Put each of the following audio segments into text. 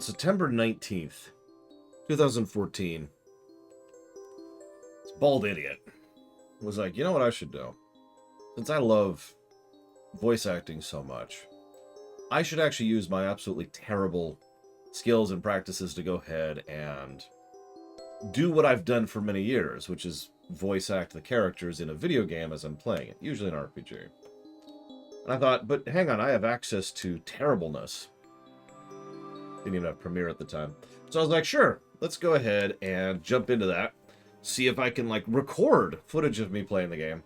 September 19th, 2014, this bald idiot was like, you know what I should do? Since I love voice acting so much, I should actually use my absolutely terrible skills and practices to go ahead and do what I've done for many years, which is voice act the characters in a video game as I'm playing it, usually an RPG. And I thought, but hang on, I have access to terribleness. Didn't even have Premiere at the time. So I was like, sure, let's go ahead and jump into that. See if I can, like, record footage of me playing the game.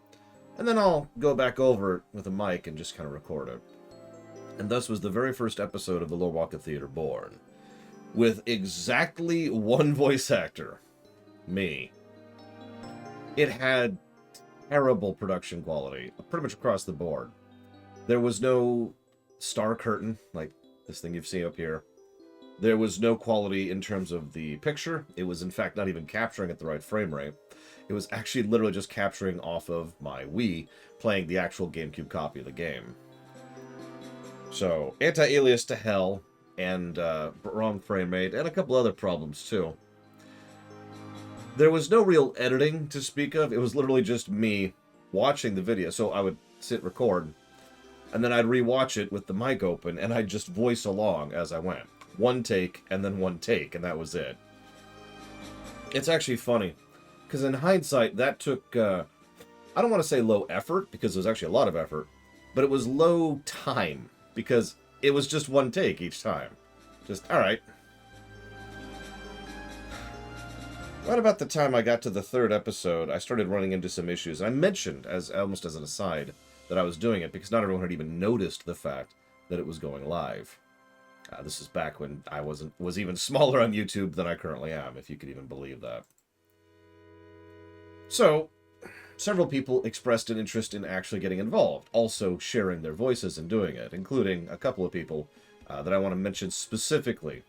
And then I'll go back over it with a mic and just kind of record it. And thus was the very first episode of the Lorewalker Theater born. With exactly one voice actor. Me. It had terrible production quality, pretty much across the board. There was no star curtain, like this thing you've seen up here. There was no quality in terms of the picture. It was, in fact, not even capturing at the right frame rate. It was actually literally just capturing off of my Wii, playing the actual GameCube copy of the game. So, anti-alias to hell, and wrong frame rate, and a couple other problems, too. There was no real editing to speak of. It was literally just me watching the video. So I would sit record, and then I'd rewatch it with the mic open, and I'd just voice along as I went. One take, and then one take, and that was it. It's actually funny, because in hindsight, that took, I don't want to say low effort, because it was actually a lot of effort, but it was low time, because it was just one take each time. Just, alright. Right about the time I got to the third episode, I started running into some issues. I mentioned, as almost as an aside, that I was doing it, because not everyone had even noticed the fact that it was going live. This is back when I was even smaller on YouTube than I currently am, if you could even believe that. So, several people expressed an interest in actually getting involved, also sharing their voices and doing it, including a couple of people that I want to mention specifically.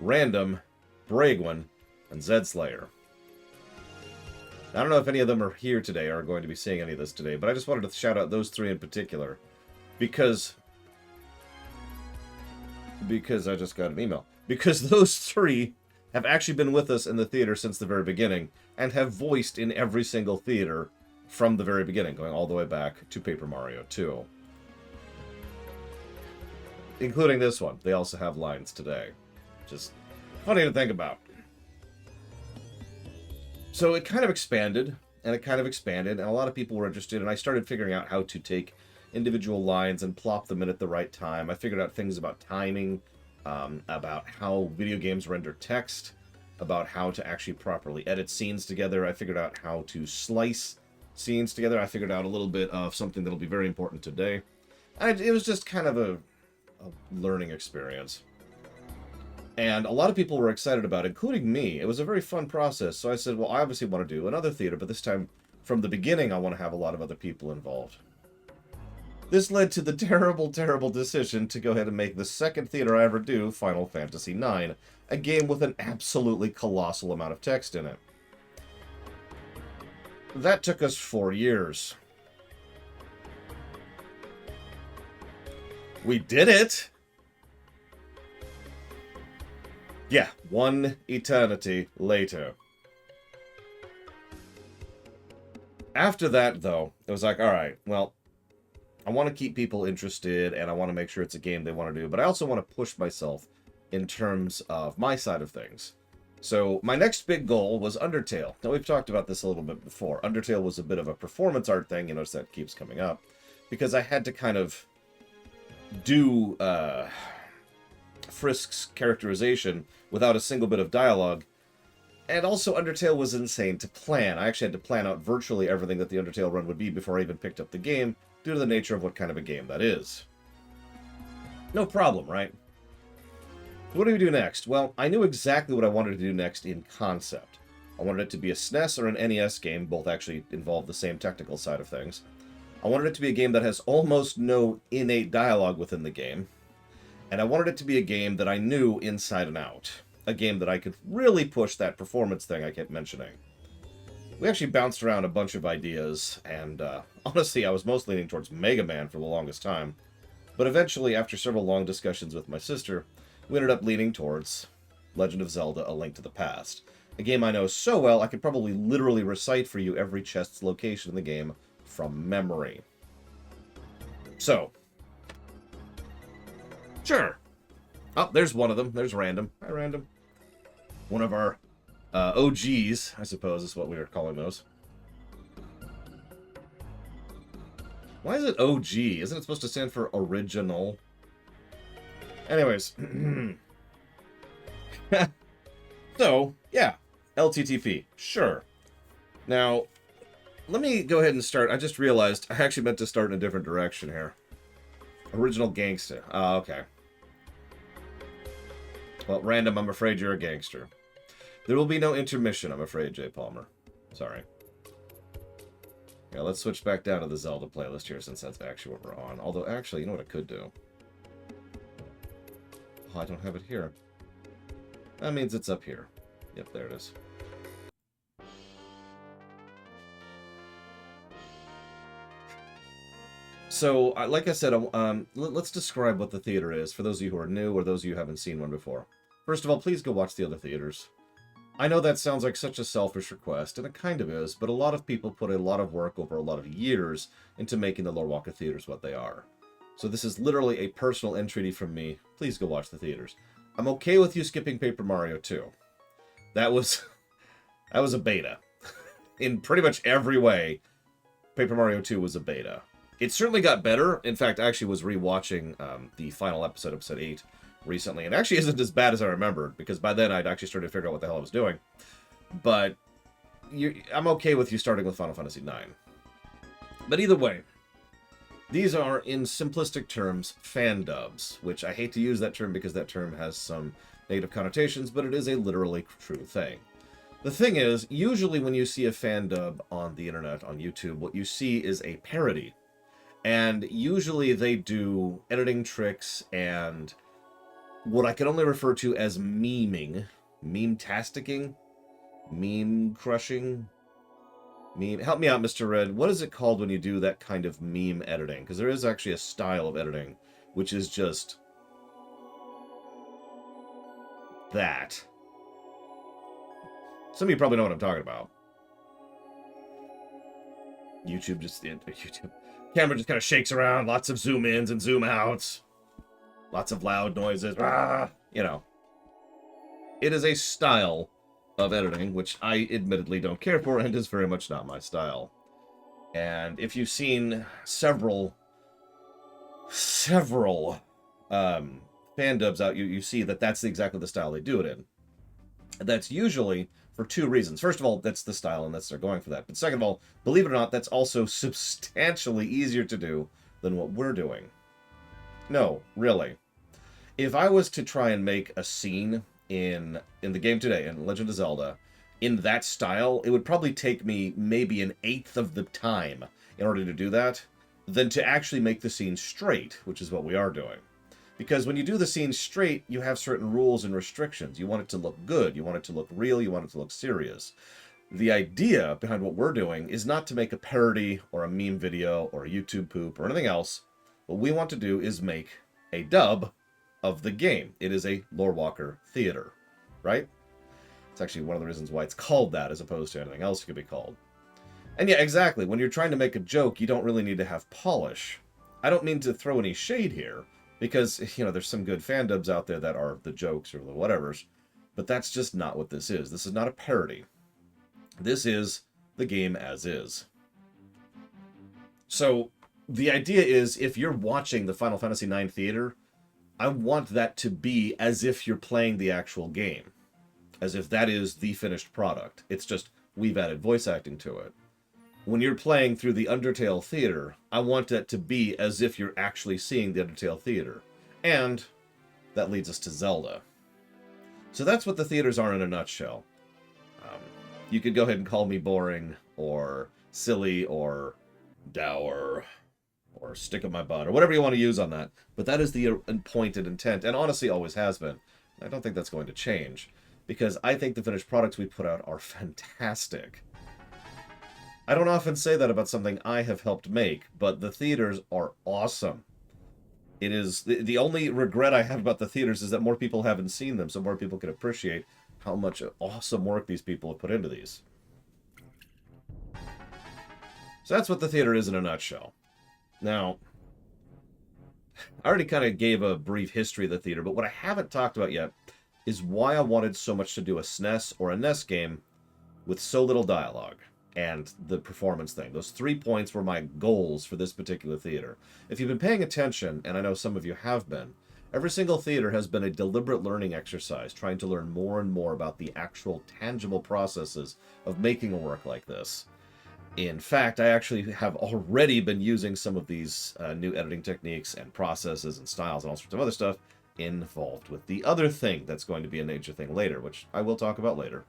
Random, Bragwin, and Zed Slayer. I don't know if any of them are here today or are going to be seeing any of this today, but I just wanted to shout out those three in particular, because I just got an email. Because those three have actually been with us in the theater since the very beginning, and have voiced in every single theater from the very beginning, going all the way back to Paper Mario 2. Including this one. They also have lines today. Just funny to think about. So it kind of expanded, and and a lot of people were interested, and I started figuring out how to take individual lines and plop them in at the right time. I figured out things about timing, about how video games render text, about how to actually properly edit scenes together. I figured out how to slice scenes together. I figured out a little bit of something that'll be very important today. And it was just kind of a learning experience. And a lot of people were excited about it, including me. It was a very fun process. So I said, well, I obviously want to do another theater, but this time, from the beginning, I want to have a lot of other people involved. This led to the terrible, terrible decision to go ahead and make the second theater I ever do, Final Fantasy IX, a game with an absolutely colossal amount of text in it. That took us 4 years. We did it! Yeah, one eternity later. After that, though, it was like, alright, well, I want to keep people interested, and I want to make sure it's a game they want to do, but I also want to push myself in terms of my side of things. So my next big goal was Undertale. Now, we've talked about this a little bit before. Undertale was a bit of a performance art thing, you notice that keeps coming up, because I had to kind of do Frisk's characterization without a single bit of dialogue. And also, Undertale was insane to plan. I actually had to plan out virtually everything that the Undertale run would be before I even picked up the game, due to the nature of what kind of a game that is. No problem, right? What do we do next? Well, I knew exactly what I wanted to do next in concept. I wanted it to be a SNES or an NES game, both actually involve the same technical side of things. I wanted it to be a game that has almost no innate dialogue within the game. And I wanted it to be a game that I knew inside and out. A game that I could really push that performance thing I kept mentioning. We actually bounced around a bunch of ideas, and honestly, I was most leaning towards Mega Man for the longest time. But eventually, after several long discussions with my sister, we ended up leaning towards Legend of Zelda: A Link to the Past. A game I know so well, I could probably literally recite for you every chest's location in the game from memory. So, sure. Oh, there's one of them. There's Random. Hi, Random. One of our OGs, I suppose, is what we are calling those. Why is it OG? Isn't it supposed to stand for original? Anyways. So, yeah. LTTP. Sure. Now, let me go ahead and start. I just realized I actually meant to start in a different direction here. Original gangster. Oh, okay. Well, Random, I'm afraid you're a gangster. There will be no intermission, I'm afraid, Jay Palmer. Sorry. Yeah, let's switch back down to the Zelda playlist here, since that's actually what we're on. Although, actually, you know what I could do? Oh, I don't have it here. That means it's up here. Yep, there it is. So, like I said, let's describe what the theater is, for those of you who are new, or those of you who haven't seen one before. First of all, please go watch the other theaters. I know that sounds like such a selfish request, and it kind of is, but a lot of people put a lot of work over a lot of years into making the Lorewalker theaters what they are. So this is literally a personal entreaty from me. Please go watch the theaters. I'm okay with you skipping Paper Mario 2. That was a beta. In pretty much every way, Paper Mario 2 was a beta. It certainly got better. In fact, I actually was rewatching the final episode, episode 8, recently, and actually isn't as bad as I remembered, because by then I'd actually started to figure out what the hell I was doing. But I'm okay with you starting with Final Fantasy IX. But either way, these are, in simplistic terms, fan dubs, which I hate to use that term because that term has some negative connotations, but it is a literally true thing. The thing is, usually when you see a fan dub on the internet, on YouTube, what you see is a parody. And usually they do editing tricks and what I can only refer to as memeing, meme-tasticking, meme-crushing, meme. Help me out, Mr. Red. What is it called when you do that kind of meme editing? Because there is actually a style of editing, which is just that. Some of you probably know what I'm talking about. YouTube camera just kind of shakes around, lots of zoom ins and zoom outs. Lots of loud noises, you know. It is a style of editing, which I admittedly don't care for, and is very much not my style. And if you've seen several fan dubs out, you see that that's exactly the style they do it in. And that's usually for two reasons. First of all, that's the style, and they're going for that. But second of all, believe it or not, that's also substantially easier to do than what we're doing. No, really. If I was to try and make a scene in the game today, in Legend of Zelda, in that style, it would probably take me maybe an eighth of the time in order to do that, than to actually make the scene straight, which is what we are doing. Because when you do the scene straight, you have certain rules and restrictions. You want it to look good, you want it to look real, you want it to look serious. The idea behind what we're doing is not to make a parody or a meme video or a YouTube poop or anything else. What we want to do is make a dub of the game. It is a Lorewalker theater, right? It's actually one of the reasons why it's called that as opposed to anything else it could be called. And yeah, exactly. When you're trying to make a joke, you don't really need to have polish. I don't mean to throw any shade here, because, you know, there's some good fan dubs out there that are the jokes or the whatevers, but that's just not what this is. This is not a parody. This is the game as is. So, the idea is, if you're watching the Final Fantasy IX theater, I want that to be as if you're playing the actual game. As if that is the finished product. It's just, we've added voice acting to it. When you're playing through the Undertale theater, I want that to be as if you're actually seeing the Undertale theater. And that leads us to Zelda. So that's what the theaters are in a nutshell. You could go ahead and call me boring, or silly, or dour, or stick up my butt, or whatever you want to use on that. But that is the pointed intent, and honestly always has been. I don't think that's going to change, because I think the finished products we put out are fantastic. I don't often say that about something I have helped make, but the theaters are awesome. It is the only regret I have about the theaters is that more people haven't seen them, so more people can appreciate how much awesome work these people have put into these. So that's what the theater is in a nutshell. Now, I already kind of gave a brief history of the theater, but what I haven't talked about yet is why I wanted so much to do a SNES or a NES game with so little dialogue and the performance thing. Those 3 points were my goals for this particular theater. If you've been paying attention, and I know some of you have been, every single theater has been a deliberate learning exercise, trying to learn more and more about the actual tangible processes of making a work like this. In fact, I actually have already been using some of these new editing techniques and processes and styles and all sorts of other stuff involved with the other thing that's going to be a major thing later, which I will talk about later.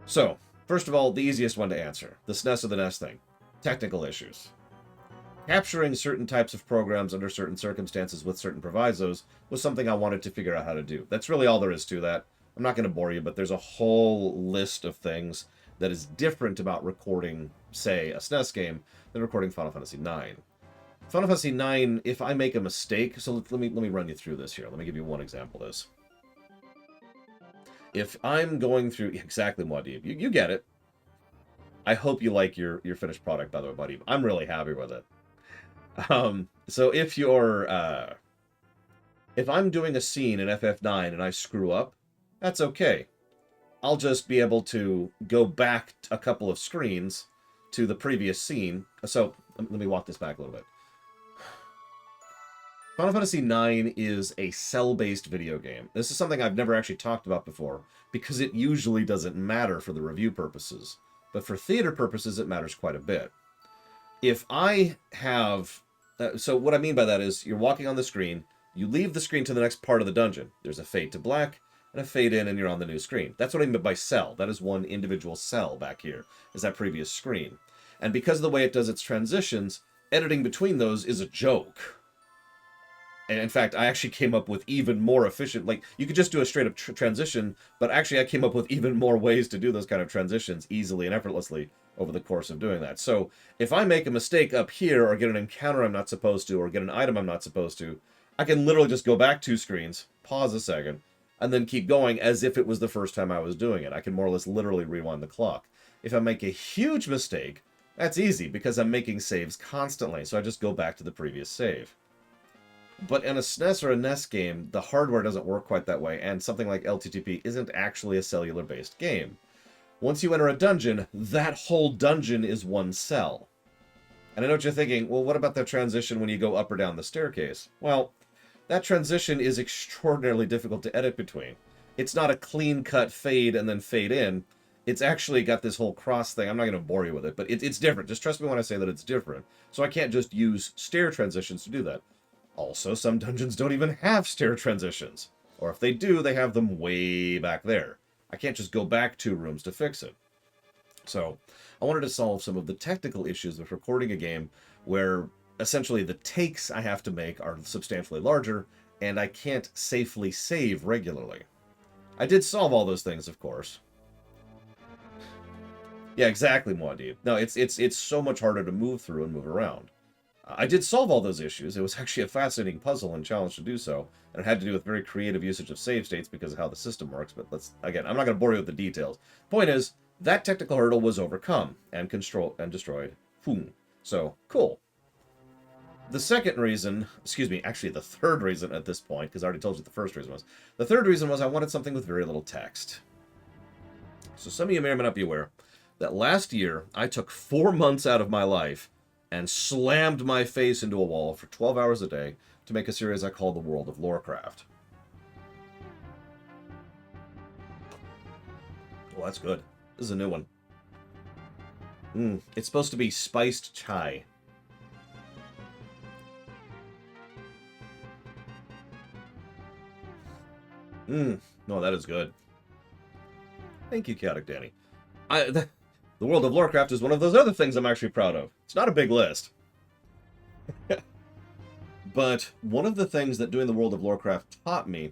So, first of all, the easiest one to answer, the SNES or the NES thing. Technical issues. Capturing certain types of programs under certain circumstances with certain provisos was something I wanted to figure out how to do. That's really all there is to that. I'm not going to bore you, but there's a whole list of things that is different about recording, say, a SNES game than recording Final Fantasy IX. Final Fantasy IX, if I make a mistake, so let me run you through this here. Let me give you one example of this. If I'm going through... Exactly, Muad'Dib. You get it. I hope you like your finished product, by the way, Muad'Dib. I'm really happy with it. So if you're... if I'm doing a scene in FF9 and I screw up, that's okay. I'll just be able to go back a couple of screens to the previous scene. So, let me walk this back a little bit. Final Fantasy IX is a cell-based video game. This is something I've never actually talked about before, because it usually doesn't matter for the review purposes. But for theater purposes, it matters quite a bit. If I have... so what I mean by that is, you're walking on the screen, you leave the screen to the next part of the dungeon. There's a fade to black, and a fade in, and you're on the new screen. That's what I mean by cell. That is one individual cell back here, is that previous screen. And because of the way it does its transitions, editing between those is a joke. And in fact, I actually came up with even more efficient, like, you could just do a straight-up transition, but actually I came up with even more ways to do those kind of transitions easily and effortlessly over the course of doing that. So, if I make a mistake up here, or get an encounter I'm not supposed to, or get an item I'm not supposed to, I can literally just go back 2 screens, pause a second, and then keep going as if it was the first time I was doing it. I can more or less literally rewind the clock. If I make a huge mistake, that's easy, because I'm making saves constantly, so I just go back to the previous save. But in a SNES or a NES game, the hardware doesn't work quite that way, and something like LTTP isn't actually a cellular-based game. Once you enter a dungeon, that whole dungeon is one cell. And I know what you're thinking, well, what about the transition when you go up or down the staircase? Well, that transition is extraordinarily difficult to edit between. It's not a clean-cut fade and then fade in. It's actually got this whole cross thing. I'm not going to bore you with it, but it's different. Just trust me when I say that it's different. So I can't just use stair transitions to do that. Also, some dungeons don't even have stair transitions. Or if they do, they have them way back there. I can't just go back 2 rooms to fix it. So, I wanted to solve some of the technical issues with recording a game where essentially the takes I have to make are substantially larger, and I can't safely save regularly. I did solve all those things, of course. Yeah, exactly, Muad'Dib. No, it's so much harder to move through and move around. I did solve all those issues. It was actually a fascinating puzzle and challenge to do so, and it had to do with very creative usage of save states because of how the system works, but again, I'm not going to bore you with the details. Point is, that technical hurdle was overcome and destroyed. Boom. So, cool. The second reason, actually the third reason at this point, because I already told you the first reason was, the third reason was I wanted something with very little text. So some of you may or may not be aware that last year I took 4 months out of my life and slammed my face into a wall for 12 hours a day to make a series I call The World of Lorecraft. Oh, that's good. This is a new one. It's supposed to be spiced chai. No, that is good. Thank you, Chaotic Danny. The World of Lorecraft is one of those other things I'm actually proud of. It's not a big list. But one of the things that doing the World of Lorecraft taught me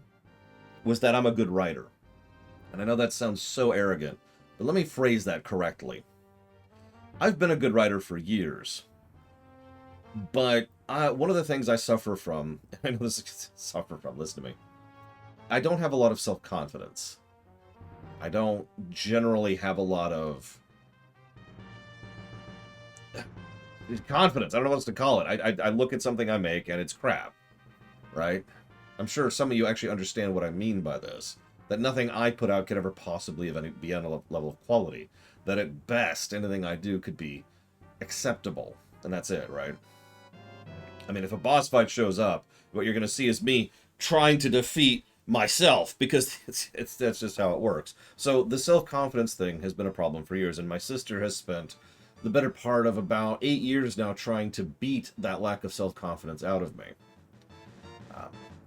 was that I'm a good writer. And I know that sounds so arrogant, but let me phrase that correctly. I've been a good writer for years. But one of the things I suffer from, I know this is suffer from, listen to me. I don't have a lot of self-confidence. I don't generally have a lot of confidence. I don't know what else to call it. I look at something I make and it's crap, right? I'm sure some of you actually understand what I mean by this. That nothing I put out could ever possibly be on a level of quality. That at best, anything I do could be acceptable. And that's it, right? I mean, if a boss fight shows up, what you're going to see is me trying to defeat myself, because that's just how it works. So the self-confidence thing has been a problem for years, and my sister has spent the better part of about 8 years now trying to beat that lack of self-confidence out of me.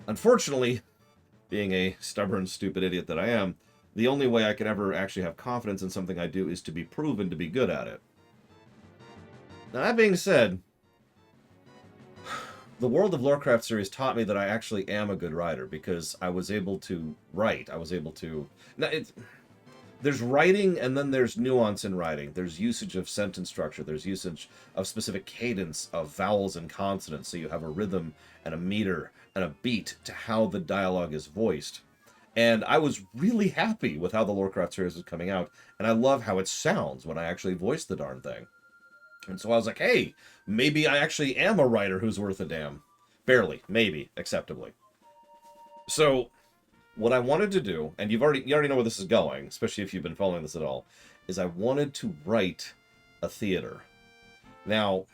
Unfortunately, being a stubborn, stupid idiot that I am, the only way I can ever actually have confidence in something I do is to be proven to be good at it. Now, that being said, the World of Warcraft series taught me that I actually am a good writer, because I was able to write. I was able to... Now, there's writing, and then there's nuance in writing. There's usage of sentence structure. There's usage of specific cadence of vowels and consonants, so you have a rhythm and a meter and a beat to how the dialogue is voiced. And I was really happy with how the Warcraft series was coming out, and I love how it sounds when I actually voice the darn thing. And so I was like, hey, maybe I actually am a writer who's worth a damn. Barely, maybe, acceptably. So what I wanted to do, and you already know where this is going, especially if you've been following this at all, is I wanted to write a theater. Now,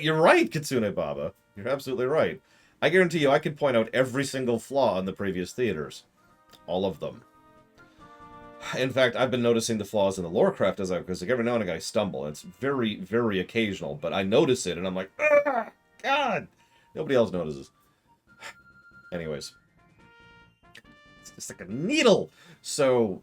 you're right, Kitsune Baba. You're absolutely right. I guarantee you I could point out every single flaw in the previous theaters. All of them. In fact, I've been noticing the flaws in the Lorecraft because like every now and again I stumble. It's very, very occasional, but I notice it and I'm like, ah, God! Nobody else notices. Anyways. It's like a needle! So,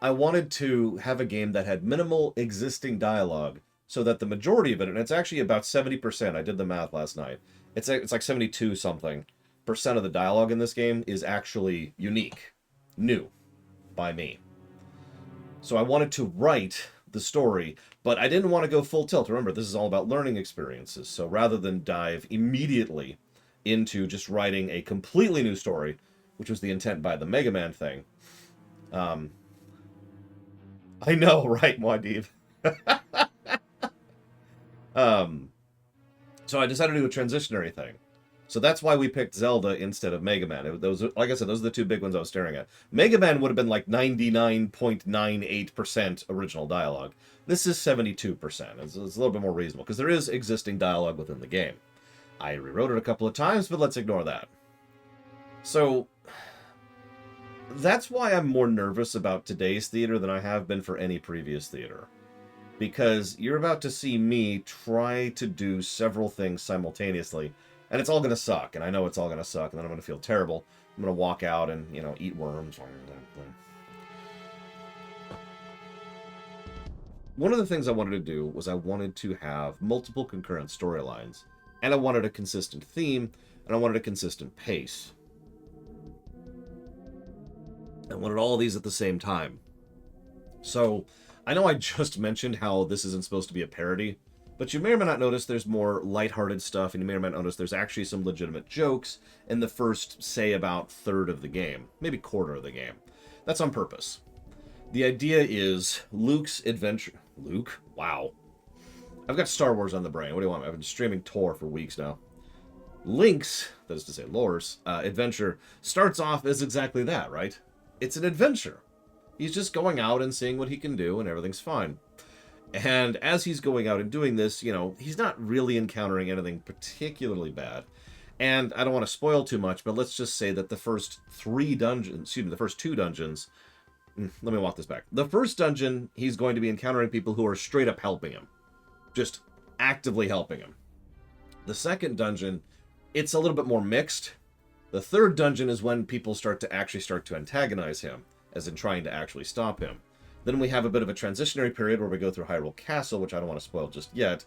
I wanted to have a game that had minimal existing dialogue, so that the majority of it, and it's actually about 70%, I did the math last night, it's like 72 something % of the dialogue in this game is actually unique, new, by me. So I wanted to write the story, but I didn't want to go full tilt. Remember, this is all about learning experiences, so rather than dive immediately into just writing a completely new story, which was the intent by the Mega Man thing. I know, right, Muad'Dib? So I decided to do a transitionary thing. So that's why we picked Zelda instead of Mega Man. Those, like I said, those are the two big ones I was staring at. Mega Man would have been like 99.98% original dialogue. This is 72%. It's a little bit more reasonable, because there is existing dialogue within the game. I rewrote it a couple of times, but let's ignore that. So that's why I'm more nervous about today's theater than I have been for any previous theater. Because you're about to see me try to do several things simultaneously, and it's all going to suck, and I know it's all going to suck, and then I'm going to feel terrible. I'm going to walk out and, you know, eat worms. One of the things I wanted to do was I wanted to have multiple concurrent storylines, and I wanted a consistent theme, and I wanted a consistent pace. I wanted all of these at the same time. So, I know I just mentioned how this isn't supposed to be a parody, but you may or may not notice there's more lighthearted stuff, and you may or may not notice there's actually some legitimate jokes in the first, say, about third of the game. Maybe quarter of the game. That's on purpose. The idea is Luke's adventure... Luke? Wow. I've got Star Wars on the brain. What do you want? I've been streaming Tor for weeks now. Link's, that is to say Lore's, adventure starts off as exactly that, right? It's an adventure. He's just going out and seeing what he can do, and everything's fine. And as he's going out and doing this, you know, he's not really encountering anything particularly bad. And I don't want to spoil too much, but let's just say that the first two dungeons... Let me walk this back. The first dungeon, he's going to be encountering people who are straight up helping him. Just actively helping him. The second dungeon, it's a little bit more mixed. The third dungeon is when people start to antagonize him, as in trying to actually stop him. Then we have a bit of a transitionary period where we go through Hyrule Castle, which I don't want to spoil just yet.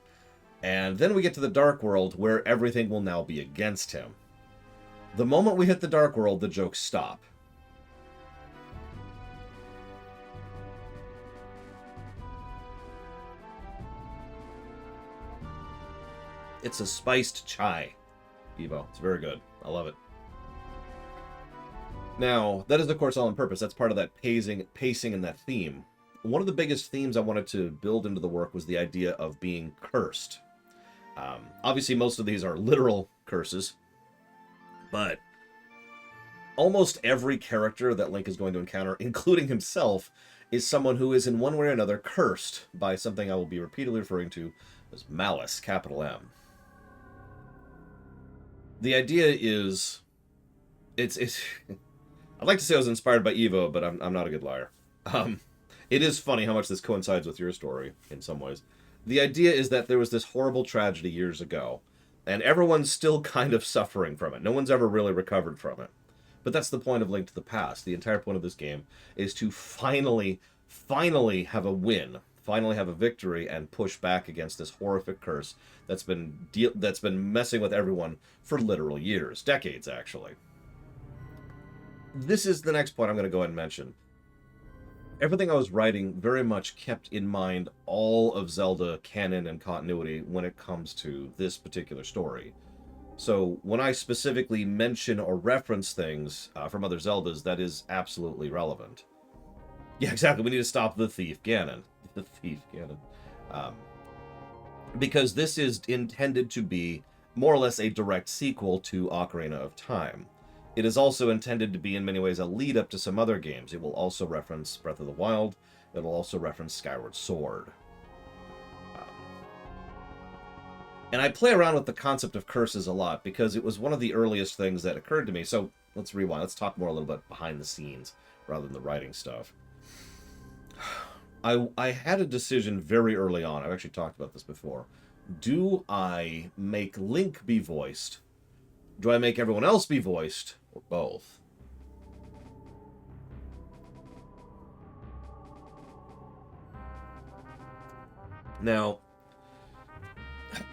And then we get to the Dark World, where everything will now be against him. The moment we hit the Dark World, the jokes stop. It's a spiced chai, Evo. It's very good. I love it. Now, that is, of course, all on purpose. That's part of that pacing and that theme. One of the biggest themes I wanted to build into the work was the idea of being cursed. Obviously, most of these are literal curses, but almost every character that Link is going to encounter, including himself, is someone who is in one way or another cursed by something I will be repeatedly referring to as malice, capital M. The idea is, it's I'd like to say I was inspired by Evo, but I'm not a good liar. It is funny how much this coincides with your story in some ways. The idea is that there was this horrible tragedy years ago, and everyone's still kind of suffering from it. No one's ever really recovered from it. But that's the point of Link to the Past. The entire point of this game is to finally have a win, finally have a victory, and push back against this horrific curse that's been messing with everyone for literal years, decades actually. This is the next point I'm going to go ahead and mention. Everything I was writing very much kept in mind all of Zelda canon and continuity when it comes to this particular story. So when I specifically mention or reference things from other Zeldas, that is absolutely relevant. Yeah, exactly. We need to stop the thief Ganon. The thief Ganon. Because this is intended to be more or less a direct sequel to Ocarina of Time. It is also intended to be in many ways a lead up to some other games. It will also reference Breath of the Wild. It will also reference Skyward Sword. And I play around with the concept of curses a lot because it was one of the earliest things that occurred to me. So let's rewind. Let's talk more a little bit behind the scenes rather than the writing stuff. I had a decision very early on. I've actually talked about this before. Do I make Link be voiced? Do I make everyone else be voiced? Or both? Now,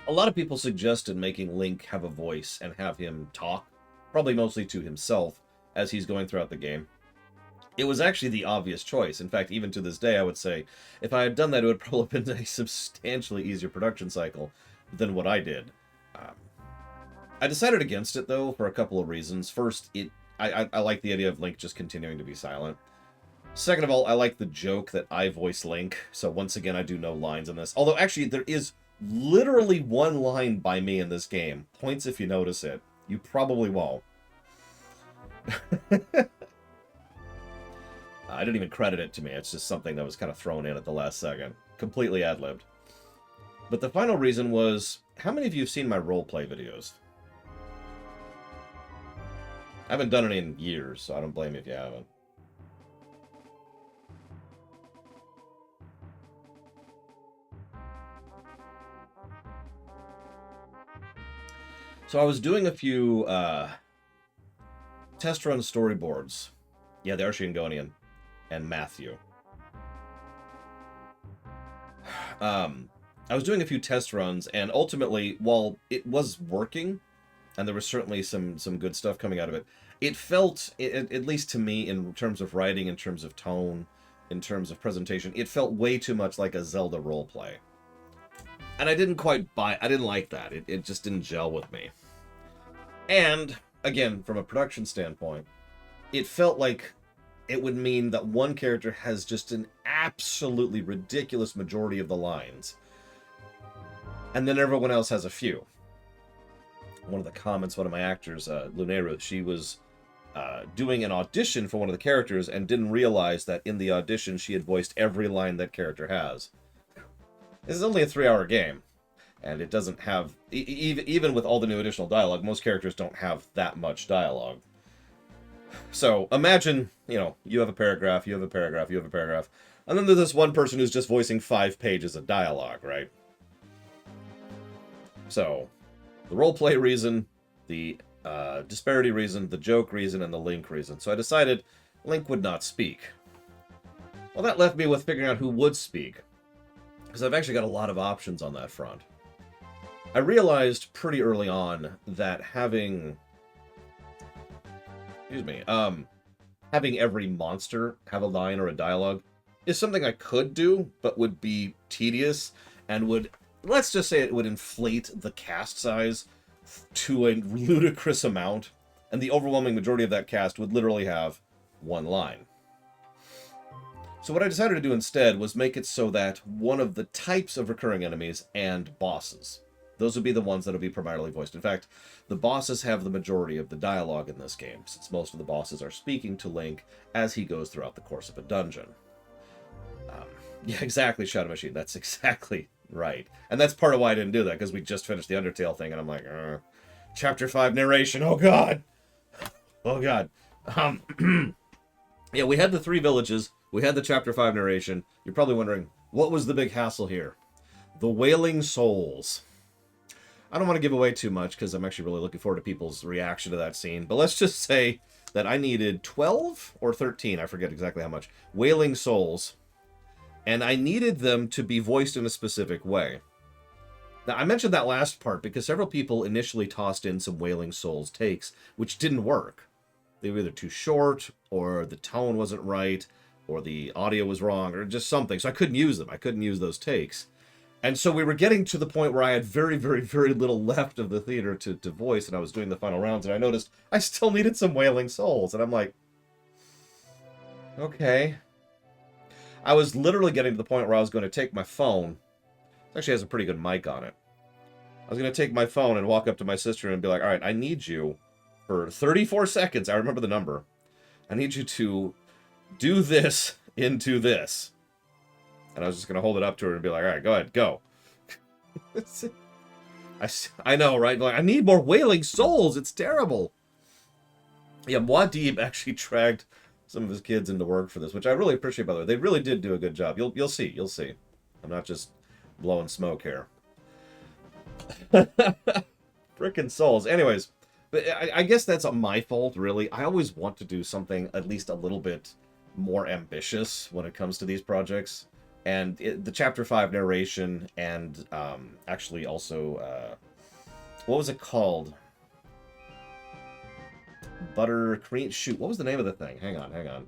a lot of people suggested making Link have a voice and have him talk, probably mostly to himself, as he's going throughout the game. It was actually the obvious choice. In fact, even to this day, I would say, if I had done that, it would probably have been a substantially easier production cycle than what I did. I decided against it, though, for a couple of reasons. First, I like the idea of Link just continuing to be silent. Second of all, I like the joke that I voice Link, so once again, I do no lines in this. Although, actually, there is literally one line by me in this game. Points if you notice it. You probably won't. I didn't even credit it to me. It's just something that was kind of thrown in at the last second. Completely ad-libbed. But the final reason was, how many of you have seen my roleplay videos? I haven't done any in years, so I don't blame you if you haven't. So I was doing a few test run storyboards. Yeah, they are Shingonian and Matthew. I was doing a few test runs, and ultimately, while it was working, and there was certainly some good stuff coming out of it, it felt, at least to me, in terms of writing, in terms of tone, in terms of presentation, it felt way too much like a Zelda roleplay. And I didn't quite I didn't like that. It just didn't gel with me. And, again, from a production standpoint, it felt like it would mean that one character has just an absolutely ridiculous majority of the lines. And then everyone else has a few. One of the comments, one of my actors, Luneru, she was doing an audition for one of the characters and didn't realize that in the audition she had voiced every line that character has. This is only a 3-hour game, and it doesn't have... Even with all the new additional dialogue, most characters don't have that much dialogue. So, imagine, you have a paragraph, you have a paragraph, you have a paragraph, and then there's this one person who's just voicing 5 pages of dialogue, right? So, the roleplay reason, the disparity reason, the joke reason, and the Link reason. So I decided Link would not speak. Well, that left me with figuring out who would speak, because I've actually got a lot of options on that front. I realized pretty early on that having every monster have a line or a dialogue is something I could do, but would be tedious and would let's just say it would inflate the cast size to a ludicrous amount, and the overwhelming majority of that cast would literally have one line. So what I decided to do instead was make it so that one of the types of recurring enemies and bosses, those would be the ones that would be primarily voiced. In fact, the bosses have the majority of the dialogue in this game, since most of the bosses are speaking to Link as he goes throughout the course of a dungeon. Yeah, exactly, Shadow Machine. That's exactly right. And that's part of why I didn't do that, because we just finished the Undertale thing, and I'm like, Chapter 5 narration, oh god! Oh god. Yeah, we had the 3 villages, we had the Chapter 5 narration. You're probably wondering, what was the big hassle here? The Wailing Souls. I don't want to give away too much, because I'm actually really looking forward to people's reaction to that scene, but let's just say that I needed 12 or 13, I forget exactly how much, Wailing Souls, and I needed them to be voiced in a specific way. Now, I mentioned that last part because several people initially tossed in some Wailing Souls takes, which didn't work. They were either too short, or the tone wasn't right, or the audio was wrong, or just something. So I couldn't use them. I couldn't use those takes. And so we were getting to the point where I had very, very, very little left of the theater to voice, and I was doing the final rounds, and I noticed I still needed some Wailing Souls. And I'm like, okay. I was literally getting to the point where I was going to take my phone. It actually has a pretty good mic on it. I was going to take my phone and walk up to my sister and be like, all right, I need you for 34 seconds. I remember the number. I need you to do this into this. And I was just going to hold it up to her and be like, all right, go ahead, go. I know, right? Like, I need more Wailing Souls. It's terrible. Yeah, Muad'Dib actually dragged some of his kids into work for this, which I really appreciate, by the way. They really did do a good job. You'll see. You'll see. I'm not just blowing smoke here. Frickin' Souls. Anyways, but I guess that's my fault, really. I always want to do something at least a little bit more ambitious when it comes to these projects. And the Chapter 5 narration and actually also, what was it called? Buttercream? Shoot, what was the name of the thing? Hang on.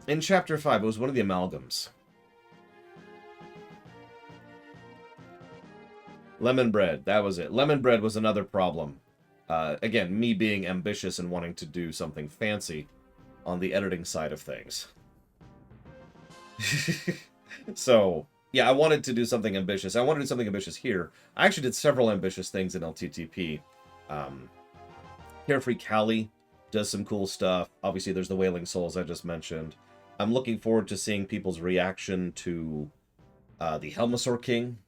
In Chapter 5, it was one of the amalgams. Lemon bread, that was it. Lemon bread was another problem. Again, me being ambitious and wanting to do something fancy on the editing side of things. So, yeah, I wanted to do something ambitious. I wanted to do something ambitious here. I actually did several ambitious things in LTTP. Carefree Callie does some cool stuff. Obviously, there's the Wailing Souls I just mentioned. I'm looking forward to seeing people's reaction to the Helmasaur King.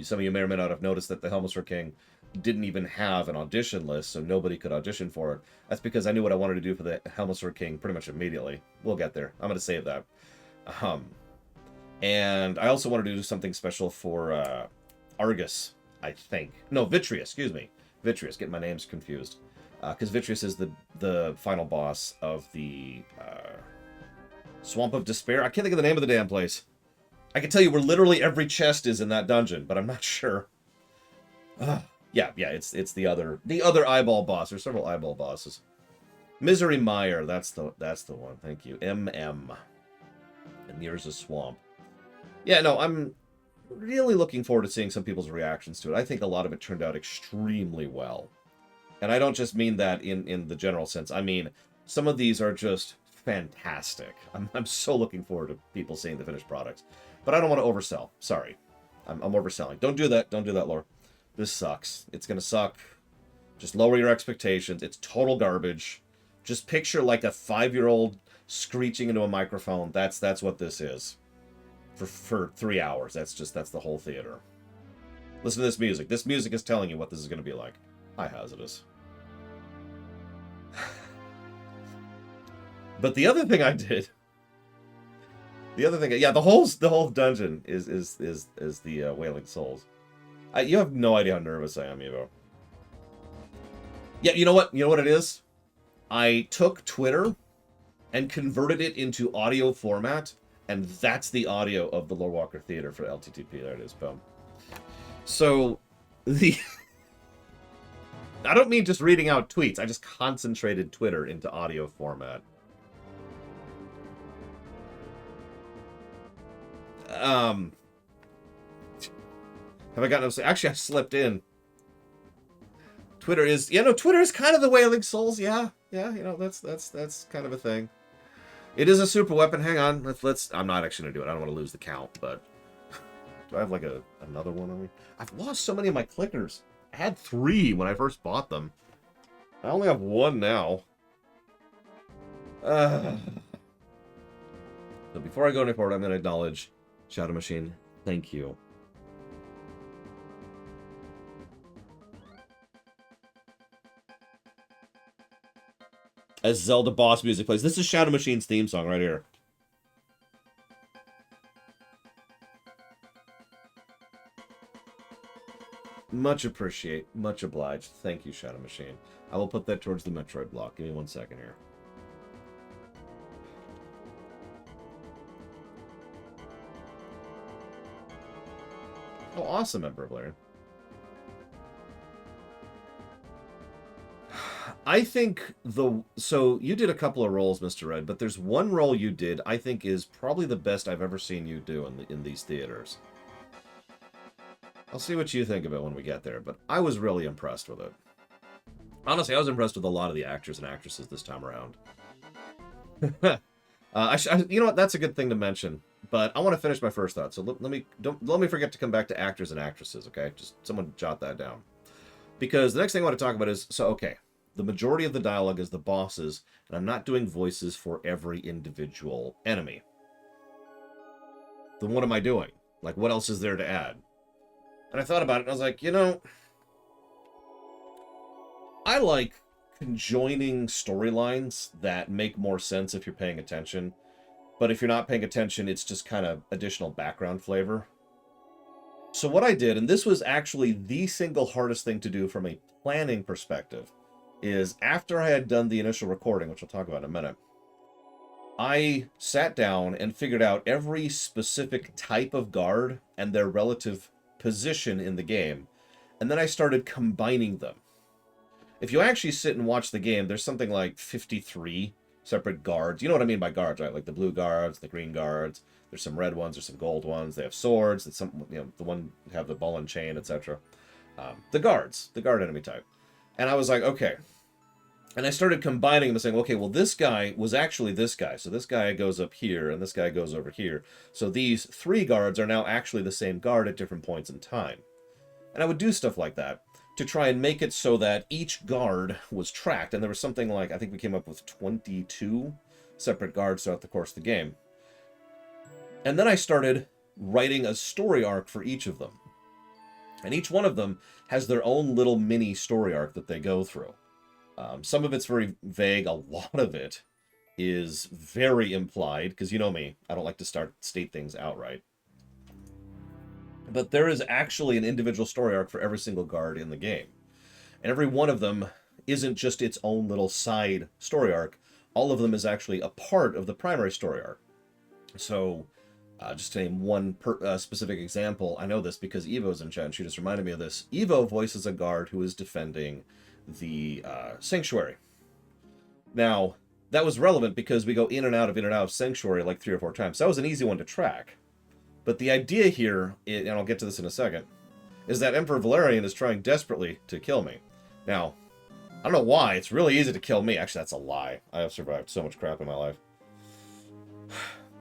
Some of you may or may not have noticed that the Helmasaur King didn't even have an audition list, so nobody could audition for it. That's because I knew what I wanted to do for the Helmasaur King pretty much immediately. We'll get there. I'm going to save that. And I also wanted to do something special for Argus, I think. No, Vitreous, excuse me. Vitreous, getting my names confused. Because Vitreous is the final boss of the Swamp of Despair. I can't think of the name of the damn place. I can tell you where literally every chest is in that dungeon, but I'm not sure. Yeah, it's the other eyeball boss. There's several eyeball bosses. Misery Mire, that's the one. Thank you. MM. And there's a swamp. Yeah, no, I'm really looking forward to seeing some people's reactions to it. I think a lot of it turned out extremely well. And I don't just mean that in the general sense. I mean, some of these are just fantastic. I'm so looking forward to people seeing the finished products. But I don't want to oversell. Sorry. I'm overselling. Don't do that. Don't do that, Lore. This sucks. It's going to suck. Just lower your expectations. It's total garbage. Just picture like a 5-year-old screeching into a microphone. That's what this is. For 3 hours. That's the whole theater. Listen to this music. This music is telling you what this is going to be like. Hi, Hazardous. But the other thing I did... yeah, the whole dungeon is the Wailing Souls. You have no idea how nervous I am, Evo. Yeah, you know what? You know what it is? I took Twitter and converted it into audio format, and that's the audio of the Lorewalker Theater for LTTP. There it is, boom. So, I don't mean just reading out tweets. I just concentrated Twitter into audio format. Have I gotten upset? Actually, I slipped in. Twitter is, Twitter is kind of the Wailing Souls. Yeah, that's kind of a thing. It is a super weapon. Hang on, let's. I'm not actually gonna do it. I don't want to lose the count, but do I have like another one on me? I've lost so many of my clickers. I had 3 when I first bought them. I only have 1 now. So before I go any further, I'm gonna acknowledge Shadow Machine. Thank you. As Zelda boss music plays. This is Shadow Machine's theme song right here. Much appreciate. Much obliged. Thank you, Shadow Machine. I will put that towards the Metroid block. Give me 1 second here. Oh, awesome, Emperor Blair. I think so you did a couple of roles, Mr. Red, but there's one role you did I think is probably the best I've ever seen you do in these theaters. I'll see what you think of it when we get there, but I was really impressed with it. Honestly, I was impressed with a lot of the actors and actresses this time around. You know what? That's a good thing to mention. But I want to finish my first thought. So don't let me forget to come back to actors and actresses. Okay, just someone jot that down. Because the next thing I want to talk about is okay. The majority of the dialogue is the bosses, and I'm not doing voices for every individual enemy. Then what am I doing? Like, what else is there to add? And I thought about it, and I was like, I like conjoining storylines that make more sense if you're paying attention. But if you're not paying attention, it's just kind of additional background flavor. So what I did, and this was actually the single hardest thing to do from a planning perspective, is after I had done the initial recording, which I'll talk about in a minute, I sat down and figured out every specific type of guard and their relative position in the game, and then I started combining them. If you actually sit and watch the game, there's something like 53 separate guards. You know what I mean by guards, right? Like the blue guards, the green guards. There's some red ones, there's some gold ones. They have swords. It's some, the one have the ball and chain, etc. The guards, the guard enemy type. And I was like, okay. And I started combining them and saying, okay, well, this guy was actually this guy. So this guy goes up here, and this guy goes over here. So these 3 guards are now actually the same guard at different points in time. And I would do stuff like that to try and make it so that each guard was tracked. And there was something like, I think we came up with 22 separate guards throughout the course of the game. And then I started writing a story arc for each of them. And each one of them has their own little mini story arc that they go through. Some of it's very vague. A lot of it is very implied, because you know me, I don't like to state things outright. But there is actually an individual story arc for every single guard in the game. And every one of them isn't just its own little side story arc. All of them is actually a part of the primary story arc. So, just to name one specific example, I know this because Evo's in chat, and she just reminded me of this. Evo voices a guard who is defending the Sanctuary. Now, that was relevant because we go in and out of Sanctuary like 3 or 4 times. So that was an easy one to track. But the idea here, and I'll get to this in a second, is that Emperor Valerian is trying desperately to kill me. Now, I don't know why. It's really easy to kill me. Actually, that's a lie. I have survived so much crap in my life.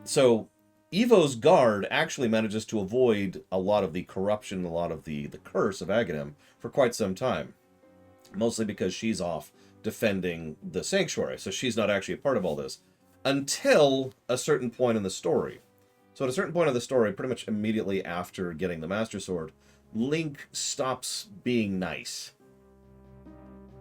So, Evo's guard actually manages to avoid a lot of the corruption, a lot of the curse of Aghanim for quite some time. Mostly because she's off defending the Sanctuary, so she's not actually a part of all this. Until a certain point in the story. So at a certain point in the story, pretty much immediately after getting the Master Sword, Link stops being nice.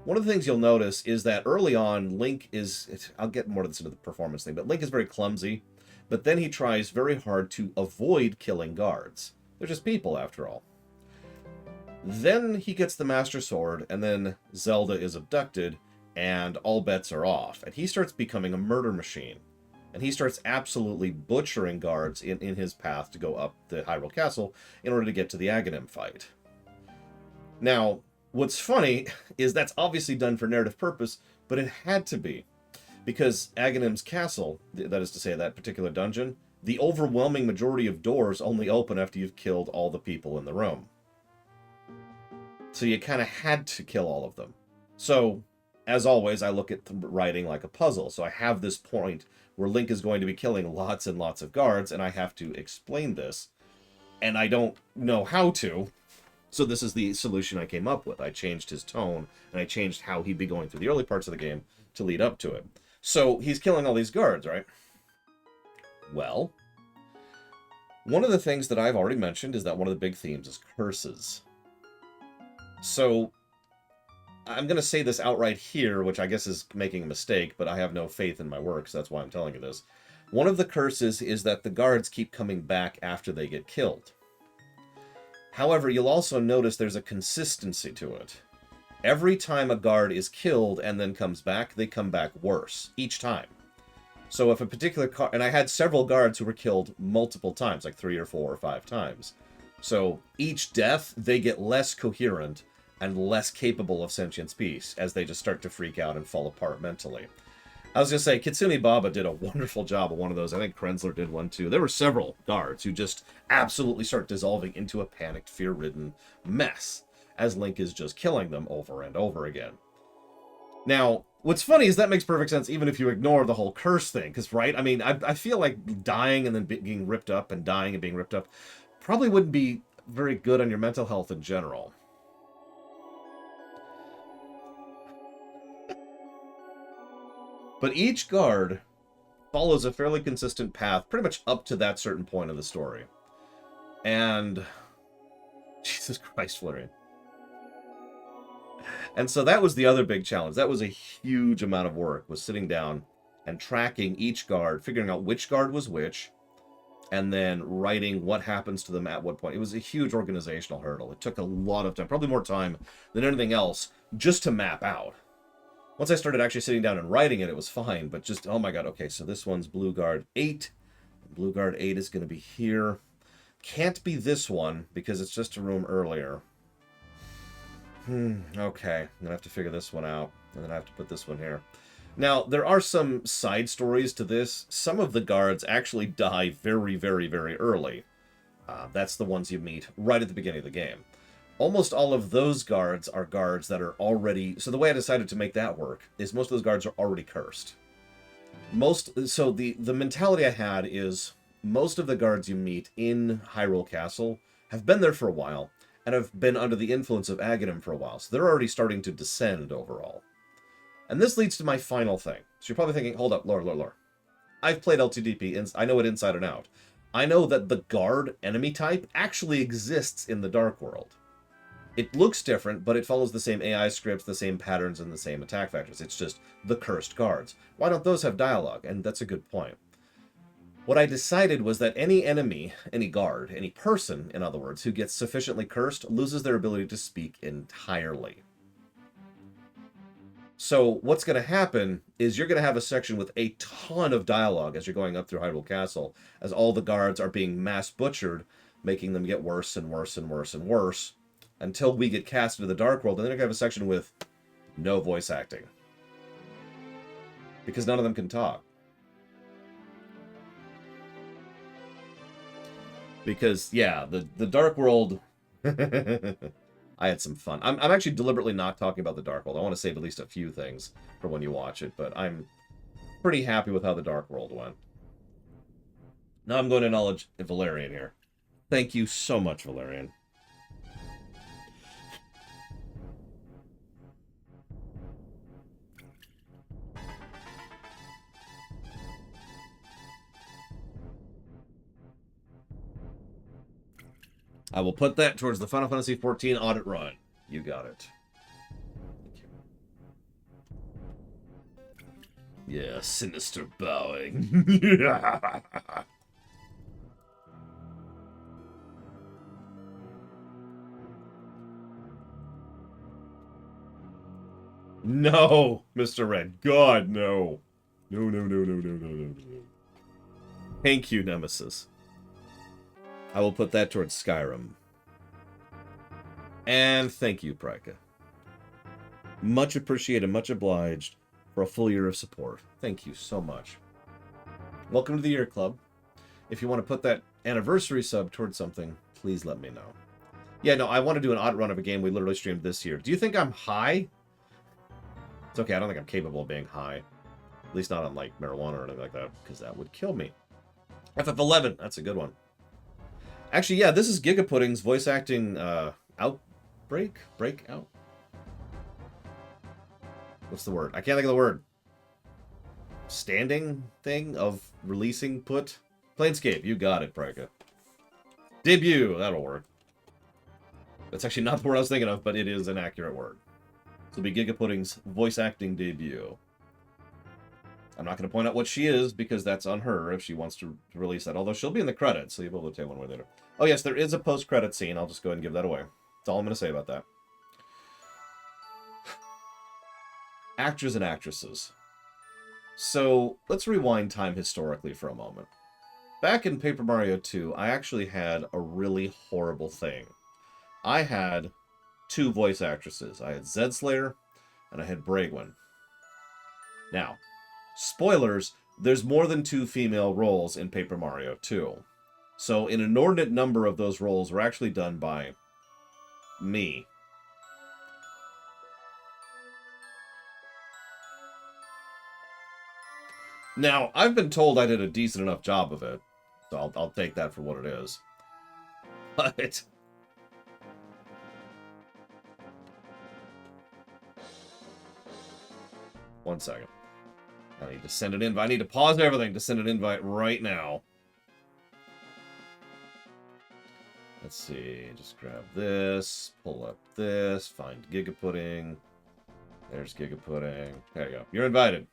One of the things you'll notice is that early on, Link is... I'll get more to this into the performance thing, but Link is very clumsy. But then he tries very hard to avoid killing guards. They're just people, after all. Then he gets the Master Sword, and then Zelda is abducted, and all bets are off. And he starts becoming a murder machine. And he starts absolutely butchering guards in his path to go up the Hyrule Castle in order to get to the Aghanim fight. Now, what's funny is that's obviously done for narrative purpose, but it had to be. Because Aghanim's castle, that is to say that particular dungeon, the overwhelming majority of doors only open after you've killed all the people in the room. So you kind of had to kill all of them. So, as always, I look at the writing like a puzzle. So I have this point where Link is going to be killing lots and lots of guards, and I have to explain this. And I don't know how to. So this is the solution I came up with. I changed his tone, and I changed how he'd be going through the early parts of the game to lead up to it. So he's killing all these guards, right? Well, one of the things that I've already mentioned is that one of the big themes is curses. So I'm going to say this outright here, which I guess is making a mistake, but I have no faith in my work, so that's why I'm telling you this. One of the curses is that the guards keep coming back after they get killed. However, you'll also notice there's a consistency to it. Every time a guard is killed and then comes back, they come back worse, each time. So if a particular and I had several guards who were killed multiple times, like 3 or 4 or 5 times. So each death, they get less coherent and less capable of sentient speech as they just start to freak out and fall apart mentally. I was going to say, Kitsune Baba did a wonderful job of one of those. I think Krenzler did one too. There were several guards who just absolutely start dissolving into a panicked, fear-ridden mess as Link is just killing them over and over again. Now, what's funny is that makes perfect sense even if you ignore the whole curse thing. Because, right, I mean, I feel like dying and then being ripped up and dying and being ripped up probably wouldn't be very good on your mental health in general. But each guard follows a fairly consistent path pretty much up to that certain point of the story. And Jesus Christ, Florian. And so that was the other big challenge. That was a huge amount of work, was sitting down and tracking each guard, figuring out which guard was which, and then writing what happens to them at what point. It was a huge organizational hurdle. It took a lot of time, probably more time than anything else, just to map out. Once I started actually sitting down and writing it, it was fine, but just, oh my god, okay, so this one's Blue Guard 8. Blue Guard 8 is going to be here. Can't be this one, because it's just a room earlier. Okay, I'm going to have to figure this one out, and then I have to put this one here. Now, there are some side stories to this. Some of the guards actually die very, very, very early. That's the ones you meet right at the beginning of the game. Almost all of those guards are guards that are already... So the way I decided to make that work is most of those guards are already cursed. So the mentality I had is most of the guards you meet in Hyrule Castle have been there for a while and have been under the influence of Aghanim for a while. So they're already starting to descend overall. And this leads to my final thing. So you're probably thinking, hold up, lore. I've played LTDP, I know it inside and out. I know that the guard enemy type actually exists in the Dark World. It looks different, but it follows the same AI scripts, the same patterns, and the same attack vectors. It's just the cursed guards. Why don't those have dialogue? And that's a good point. What I decided was that any enemy, any guard, any person, in other words, who gets sufficiently cursed loses their ability to speak entirely. So what's going to happen is you're going to have a section with a ton of dialogue as you're going up through Hyrule Castle, as all the guards are being mass butchered, making them get worse and worse and worse and worse, until we get cast into the Dark World, and then you're going to have a section with no voice acting. Because none of them can talk. Because, yeah, the Dark World... I had some fun. I'm actually deliberately not talking about the Dark World. I want to save at least a few things for when you watch it, but I'm pretty happy with how the Dark World went. Now I'm going to acknowledge Valerian here. Thank you so much, Valerian. I will put that towards the Final Fantasy XIV audit run. You got it. Yeah, sinister bowing. No, Mr. Red. God, no. No. Thank you, Nemesis. I will put that towards Skyrim. And thank you, Prika. Much appreciated, much obliged for a full year of support. Thank you so much. Welcome to the Year Club. if you want to put that anniversary sub towards something, please let me know. Yeah, no, I want to do an odd run of a game we literally streamed this year. Do you think I'm high? It's okay, I don't think I'm capable of being high. At least not on, like, marijuana or anything like that, because that would kill me. FF11, that's a good one. Actually, yeah, this is Gigapudding's voice acting, outbreak? Breakout? What's the word? I can't think of the word. Standing thing of releasing put? Planescape, you got it, Prika. Debut, that'll work. That's actually not the word I was thinking of, but it is an accurate word. This will be Gigapudding's voice acting debut. I'm not going to point out what she is, because that's on her if she wants to release that. Although she'll be in the credits, so you'll be able to tell one way or the other. Oh yes, there is a post-credit scene. I'll just go ahead and give that away. That's all I'm going to say about that. Actors and actresses. So, let's rewind time historically for a moment. Back in Paper Mario 2, I actually had a really horrible thing. I had 2 voice actresses. I had Zed Slayer, and I had Bragwin. Now, spoilers, there's more than 2 female roles in Paper Mario 2. So, an inordinate number of those roles were actually done by me. Now, I've been told I did a decent enough job of it, so I'll take that for what it is. But... one second. I need to send an invite. I need to pause everything to send an invite right now. Let's see. Just grab this. Pull up this. Find Gigapudding. There's Gigapudding. There you go. You're invited.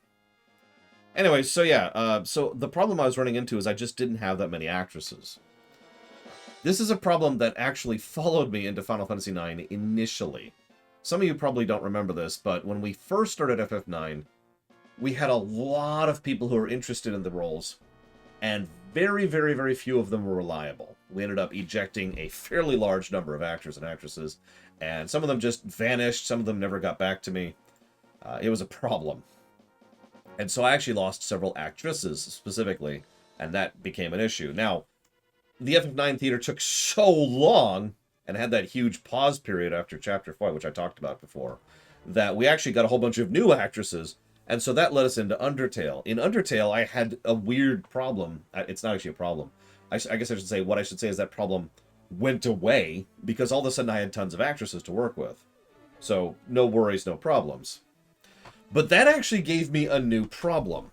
Anyway, so yeah. So the problem I was running into is I just didn't have that many actresses. This is a problem that actually followed me into Final Fantasy IX initially. Some of you probably don't remember this, but when we first started FF9, we had a lot of people who were interested in the roles, and very, very, very few of them were reliable. We ended up ejecting a fairly large number of actors and actresses, and some of them just vanished, some of them never got back to me. It was a problem. And so I actually lost several actresses, specifically, and that became an issue. Now, the FF9 theater took so long, and had that huge pause period after Chapter 4, which I talked about before, that we actually got a whole bunch of new actresses, and so that led us into Undertale. In Undertale, I had a weird problem. It's not actually a problem. I guess I should say, what I should say is that problem went away, because all of a sudden I had tons of actresses to work with. So, no worries, no problems. But that actually gave me a new problem.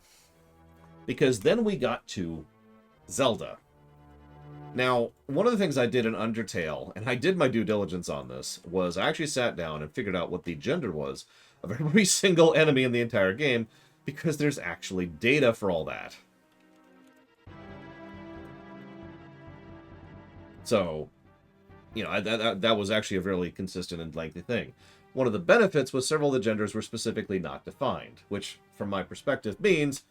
Because then we got to Zelda. Now, one of the things I did in Undertale, and I did my due diligence on this, was I actually sat down and figured out what the gender was of every single enemy in the entire game, because there's actually data for all that. So, you know, that was actually a really consistent and lengthy thing. One of the benefits was several of the genders were specifically not defined, which, from my perspective, means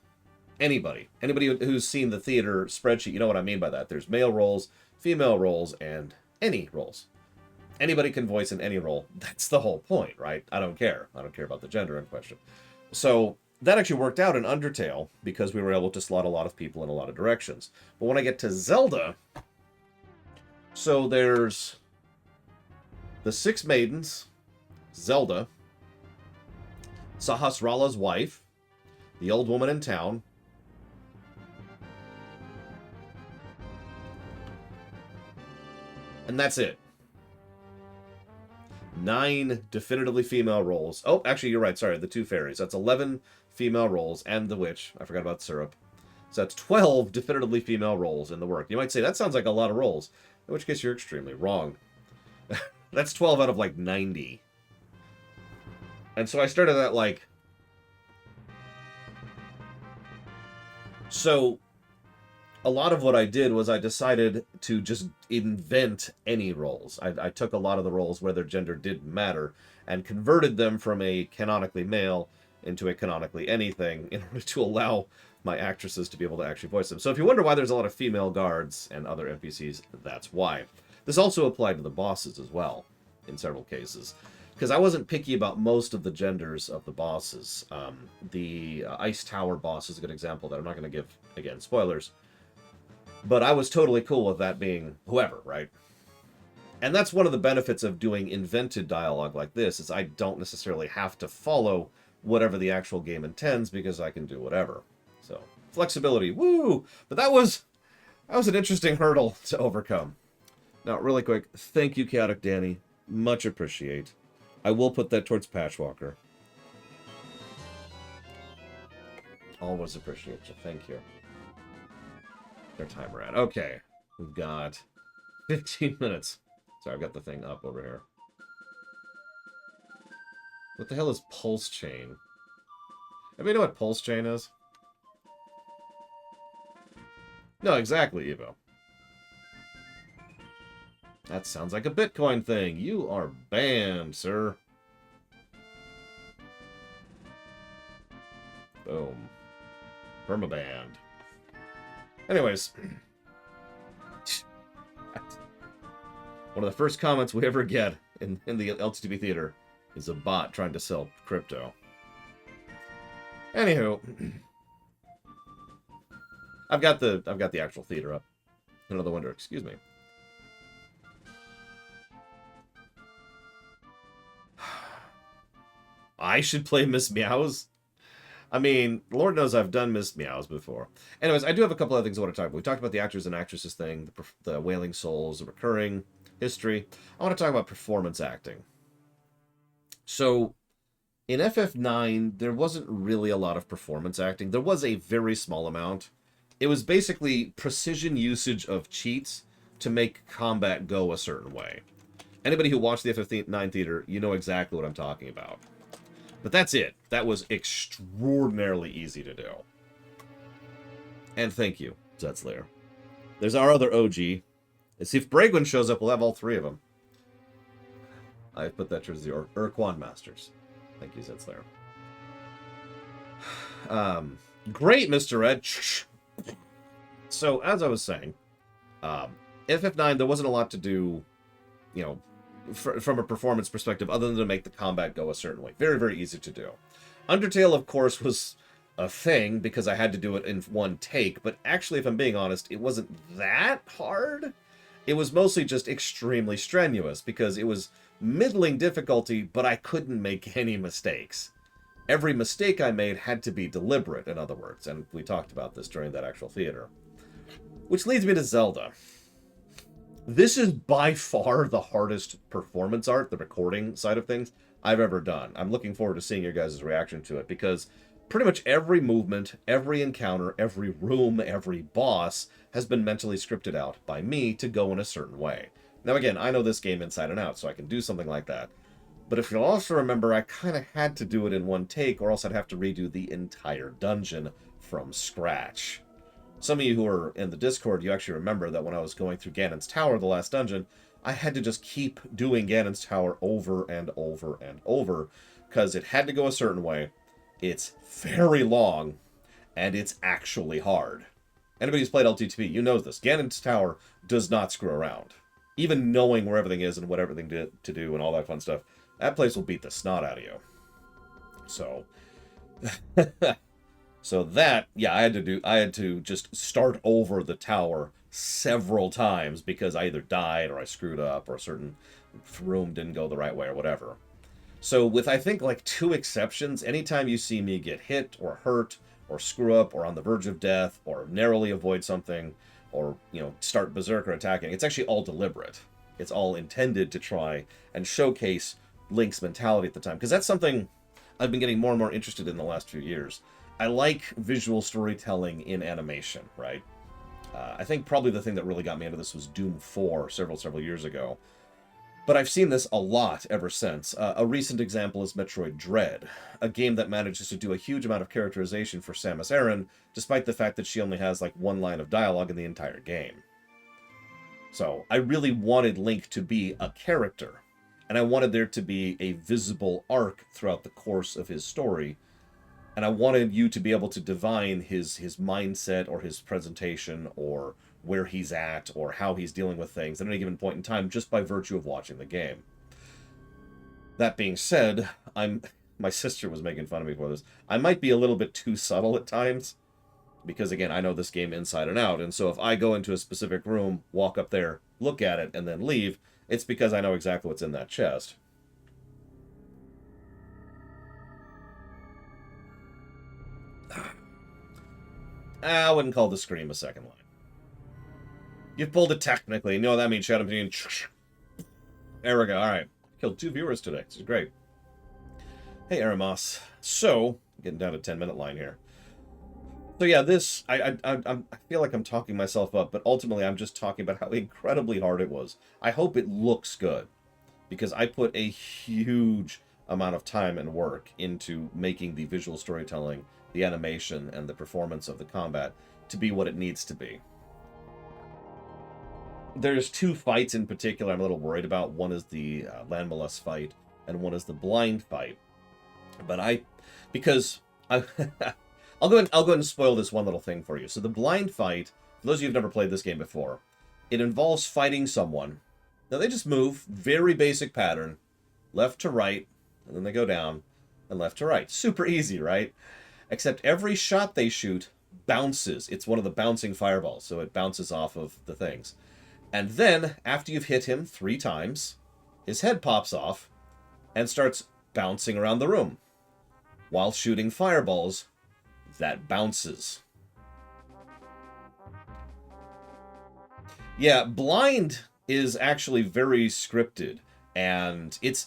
anybody. Anybody who's seen the theater spreadsheet, you know what I mean by that. There's male roles, female roles, and any roles. Anybody can voice in any role. That's the whole point, right? I don't care. I don't care about the gender in question. So that actually worked out in Undertale, because we were able to slot a lot of people in a lot of directions. But when I get to Zelda, so there's the 6 maidens, Zelda, Sahasrara's wife, the old woman in town, and that's it. 9 definitively female roles. Oh, actually, you're right. Sorry, the 2 fairies. That's 11 female roles, and the witch. I forgot about Syrup. So that's 12 definitively female roles in the work. You might say, that sounds like a lot of roles. In which case, you're extremely wrong. That's 12 out of, like, 90. And so I started at, like... So, a lot of what I did was I decided to just invent any roles. I took a lot of the roles where their gender didn't matter and converted them from a canonically male into a canonically anything in order to allow my actresses to be able to actually voice them. So if you wonder why there's a lot of female guards and other NPCs, that's why. This also applied to the bosses as well, in several cases. Because I wasn't picky about most of the genders of the bosses. The Ice Tower boss is a good example that I'm not going to give, again, spoilers. But I was totally cool with that being whoever, right? And that's one of the benefits of doing invented dialogue like this, is I don't necessarily have to follow whatever the actual game intends because I can do whatever. So, flexibility, woo! But that was an interesting hurdle to overcome. Now, really quick, thank you, Chaotic Danny. Much appreciate. I will put that towards Patchwalker. Always appreciate you. Thank you. Their time we're at. Okay. We've got 15 minutes. Sorry, I've got the thing up over here. What the hell is pulse chain? Anybody know what pulse chain is? No, exactly, Evo. That sounds like a Bitcoin thing. You are banned, sir. Boom. Permabanned. Anyways. One of the first comments we ever get in the LTTB theater is a bot trying to sell crypto. Anywho. I've got the actual theater up. Another window, excuse me. I should play Miss Meows? I mean, Lord knows I've done Miss Meows before. Anyways, I do have a couple other things I want to talk about. We talked about the actors and actresses thing, the Wailing Souls, the recurring history. I want to talk about performance acting. So, in FF9, there wasn't really a lot of performance acting. There was a very small amount. It was basically precision usage of cheats to make combat go a certain way. Anybody who watched the FF9 theater, you know exactly what I'm talking about. But that's it. That was extraordinarily easy to do. And thank you, Zetslayer. There's our other OG. Let's see if Bragwin shows up, we'll have all three of them. I put that towards the Urquan Masters. Thank you, Zetslayer. Great, Mr. Red. So, as I was saying, FF9, there wasn't a lot to do, you know, from a performance perspective, other than to make the combat go a certain way. Very, very easy to do. Undertale, of course, was a thing, because I had to do it in one take, but actually, if I'm being honest, it wasn't that hard. It was mostly just extremely strenuous, because it was middling difficulty, but I couldn't make any mistakes. Every mistake I made had to be deliberate, in other words, and we talked about this during that actual theater. Which leads me to Zelda. This is by far the hardest performance art, the recording side of things, I've ever done. I'm looking forward to seeing your guys' reaction to it, because pretty much every movement, every encounter, every room, every boss has been mentally scripted out by me to go in a certain way. Now again, I know this game inside and out, so I can do something like that. But if you'll also remember, I kind of had to do it in one take, or else I'd have to redo the entire dungeon from scratch. Some of you who are in the Discord, you actually remember that when I was going through Ganon's Tower, the last dungeon, I had to just keep doing Ganon's Tower over and over and over, because it had to go a certain way. It's very long, and it's actually hard. Anybody who's played LTTP, you know this. Ganon's Tower does not screw around. Even knowing where everything is and what everything to do and all that fun stuff, that place will beat the snot out of you. So... So that, yeah, I had to just start over the tower several times because I either died or I screwed up or a certain room didn't go the right way or whatever. So with, I think, like 2 exceptions, anytime you see me get hit or hurt or screw up or on the verge of death or narrowly avoid something or, you know, start berserker attacking, it's actually all deliberate. It's all intended to try and showcase Link's mentality at the time, because that's something I've been getting more and more interested in the last few years. I like visual storytelling in animation, right? I think probably the thing that really got me into this was Doom 4 several years ago. But I've seen this a lot ever since. A recent example is Metroid Dread, a game that manages to do a huge amount of characterization for Samus Aran, despite the fact that she only has like 1 line of dialogue in the entire game. So I really wanted Link to be a character, and I wanted there to be a visible arc throughout the course of his story. And I wanted you to be able to divine his mindset or his presentation or where he's at or how he's dealing with things at any given point in time just by virtue of watching the game. That being said, my sister was making fun of me for this. I might be a little bit too subtle at times. because again, I know this game inside and out, and so if I go into a specific room, walk up there, look at it, and then leave, it's because I know exactly what's in that chest. I wouldn't call the scream a second line. You've pulled it technically. You know what that means? Shut up and there we go. All right. Killed 2 viewers today. This is great. Hey, Eremos. So, getting down to 10-minute line here. So yeah, this, I feel like I'm talking myself up, but ultimately I'm just talking about how incredibly hard it was. I hope it looks good, because I put a huge amount of time and work into making the visual storytelling, the animation, and the performance of the combat to be what it needs to be. There's 2 fights in particular I'm a little worried about. One is the land molest fight, and one is the blind fight. But I'll go ahead and spoil this one little thing for you. So the blind fight, for those of you who've never played this game before, it involves fighting someone. Now they just move, very basic pattern, left to right, and then they go down, and left to right. Super easy, right? Except every shot they shoot bounces. It's one of the bouncing fireballs, so it bounces off of the things. And then, after you've hit him 3 times, his head pops off and starts bouncing around the room while shooting fireballs that bounces. Yeah, blind is actually very scripted, and it's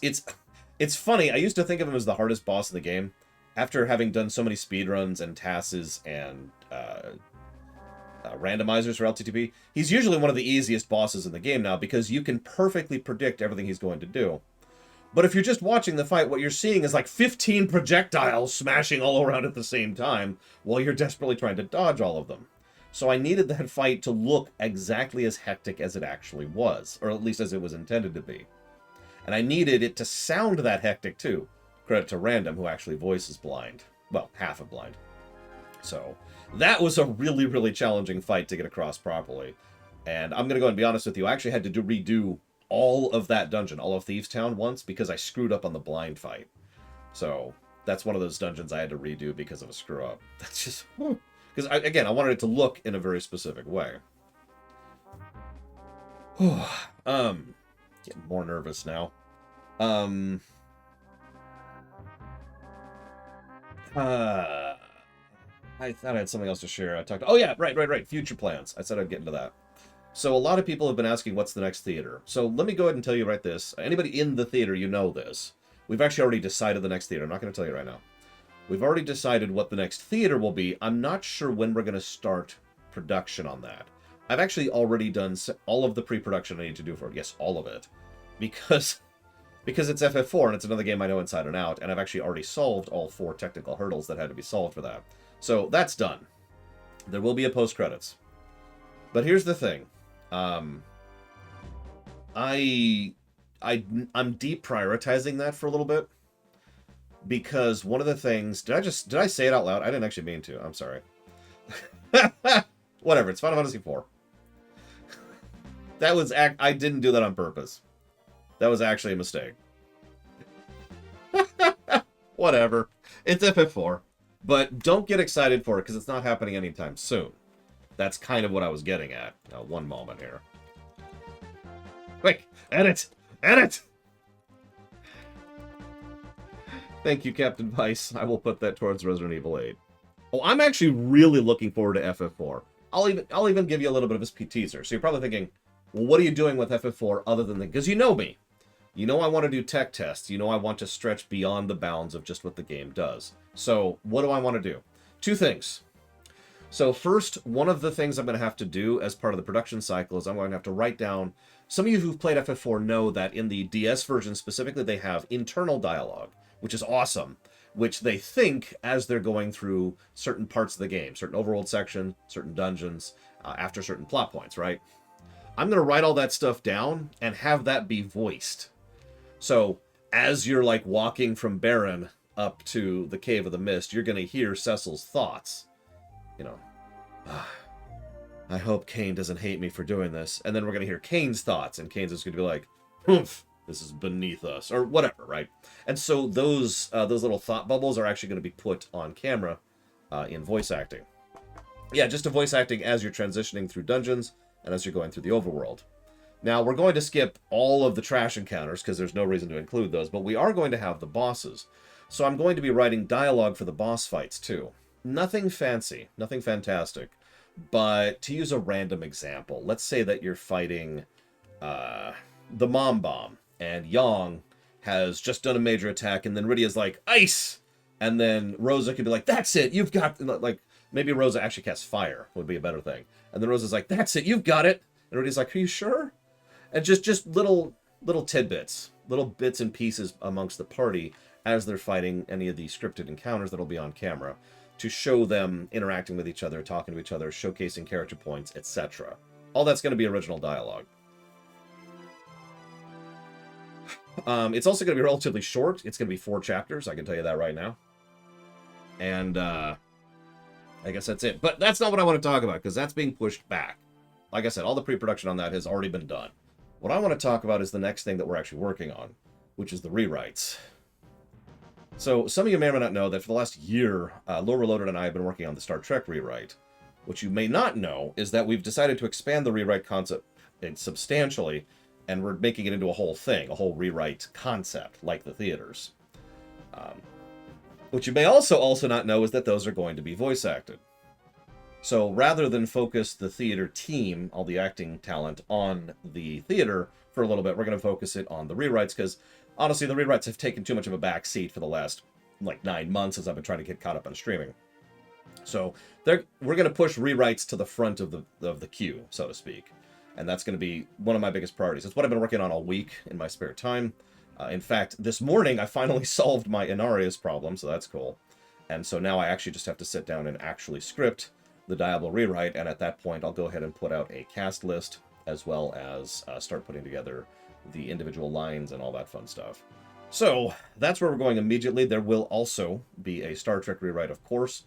funny. I used to think of him as the hardest boss in the game. After having done so many speedruns and TASs and randomizers for LTTP, he's usually one of the easiest bosses in the game now, because you can perfectly predict everything he's going to do. But if you're just watching the fight, what you're seeing is like 15 projectiles smashing all around at the same time while you're desperately trying to dodge all of them. So I needed that fight to look exactly as hectic as it actually was, or at least as it was intended to be. And I needed it to sound that hectic too. Credit to Random, who actually voices blind. Well, half of blind. So that was a really, really challenging fight to get across properly. And I'm going to go and be honest with you, I actually had to redo all of that dungeon, all of Thieves Town once, because I screwed up on the blind fight. So that's one of those dungeons I had to redo because of a screw up. That's just, because again, I wanted it to look in a very specific way. Getting more nervous now. I thought I had something else to share. Oh yeah, right. Future plans. I said I'd get into that. So a lot of people have been asking, what's the next theater? So let me go ahead and tell you right this. Anybody in the theater, you know this. We've actually already decided the next theater. I'm not going to tell you right now. We've already decided what the next theater will be. I'm not sure when we're going to start production on that. I've actually already done all of the pre-production I need to do for it. Yes, all of it. Because it's FF4 and it's another game I know inside and out, and I've actually already solved all 4 technical hurdles that had to be solved for that. So that's done. There will be a post-credits. But here's the thing. I'm deprioritizing that for a little bit, because one of the things, did I say it out loud? I didn't actually mean to. I'm sorry. Whatever. It's Final Fantasy IV. I didn't do that on purpose. That was actually a mistake. Whatever. It's FF4. But don't get excited for it, because it's not happening anytime soon. That's kind of what I was getting at. Now, one moment here. Quick! Edit! Edit! Thank you, Captain Vice. I will put that towards Resident Evil 8. Oh, I'm actually really looking forward to FF4. I'll even give you a little bit of a teaser. So you're probably thinking, well, what are you doing with FF4 other than the... Because you know me. You know I want to do tech tests. You know I want to stretch beyond the bounds of just what the game does. So what do I want to do? 2 things. So first, one of the things I'm going to have to do as part of the production cycle is I'm going to have to write down... Some of you who've played FF4 know that in the DS version specifically, they have internal dialogue, which is awesome, which they think as they're going through certain parts of the game, certain overworld section, certain dungeons, after certain plot points, right? I'm going to write all that stuff down and have that be voiced. So as you're like walking from Baron up to the Cave of the Mist, you're going to hear Cecil's thoughts. You know, I hope Kane doesn't hate me for doing this. And then we're going to hear Kane's thoughts, and Kane's just going to be like, humph, this is beneath us, or whatever, right? And so those little thought bubbles are actually going to be put on camera in voice acting. Yeah, just a voice acting as you're transitioning through dungeons and as you're going through the overworld. Now, we're going to skip all of the trash encounters because there's no reason to include those, but we are going to have the bosses. So I'm going to be writing dialogue for the boss fights, too. Nothing fancy, nothing fantastic, but to use a random example, let's say that you're fighting the Mom Bomb, and Yang has just done a major attack, and then Rydia's like, ice! And then Rosa could be like, that's it, you've got... Like, maybe Rosa actually casts fire, would be a better thing. And then Rosa's like, that's it, you've got it! And Rydia's like, are you sure? And just little tidbits, little bits and pieces amongst the party as they're fighting any of the scripted encounters that'll be on camera to show them interacting with each other, talking to each other, showcasing character points, etc. All that's going to be original dialogue. It's also going to be relatively short. It's going to be 4 chapters, I can tell you that right now. And I guess that's it. But that's not what I want to talk about, because that's being pushed back. Like I said, all the pre-production on that has already been done. What I want to talk about is the next thing that we're actually working on, which is the rewrites. So, some of you may or may not know that for the last year, Lorewalker and I have been working on the Star Trek rewrite. What you may not know is that we've decided to expand the rewrite concept substantially, and we're making it into a whole thing, a whole rewrite concept, like the theaters. What you may also not know is that those are going to be voice acted. So rather than focus the theater team, all the acting talent, on the theater for a little bit, we're going to focus it on the rewrites, because honestly, the rewrites have taken too much of a back seat for the last, 9 months as I've been trying to get caught up on streaming. So we're going to push rewrites to the front of the queue, so to speak. And that's going to be one of my biggest priorities. It's what I've been working on all week in my spare time. In fact, this morning I finally solved my Inarius problem, so that's cool. And so now I actually just have to sit down and actually script the Diablo rewrite, and at that point I'll go ahead and put out a cast list, as well as start putting together the individual lines and all that fun stuff. So that's where we're going immediately. There will also be a Star Trek rewrite, of course.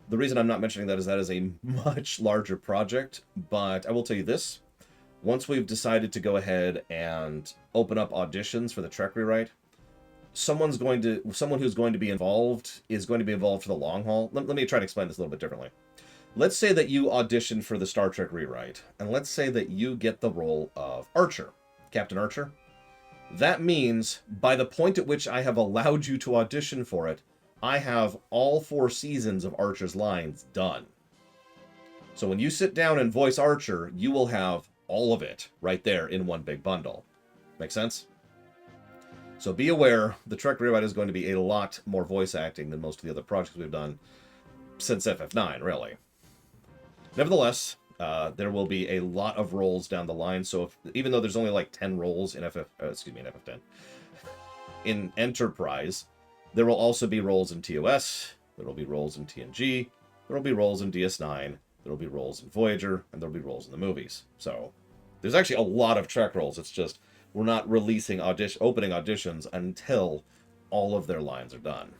The reason I'm not mentioning that is a much larger project, but I will tell you this. Once we've decided to go ahead and open up auditions for the Trek rewrite, someone who's going to be involved is going to be involved for the long haul. Let me try to explain this a little bit differently. Let's say that you audition for the Star Trek rewrite, and let's say that you get the role of Archer, Captain Archer. That means by the point at which I have allowed you to audition for it, I have all 4 seasons of Archer's lines done. So when you sit down and voice Archer, you will have all of it right there in one big bundle. Make sense? So be aware, the Trek rewrite is going to be a lot more voice acting than most of the other projects we've done since FF9, really. Nevertheless, there will be a lot of roles down the line. So even though there's only 10 roles in FF10, in Enterprise, there will also be roles in TOS. There will be roles in TNG. There will be roles in DS9. There will be roles in Voyager, and there will be roles in the movies. So there's actually a lot of Trek roles. It's just we're not releasing opening auditions until all of their lines are done.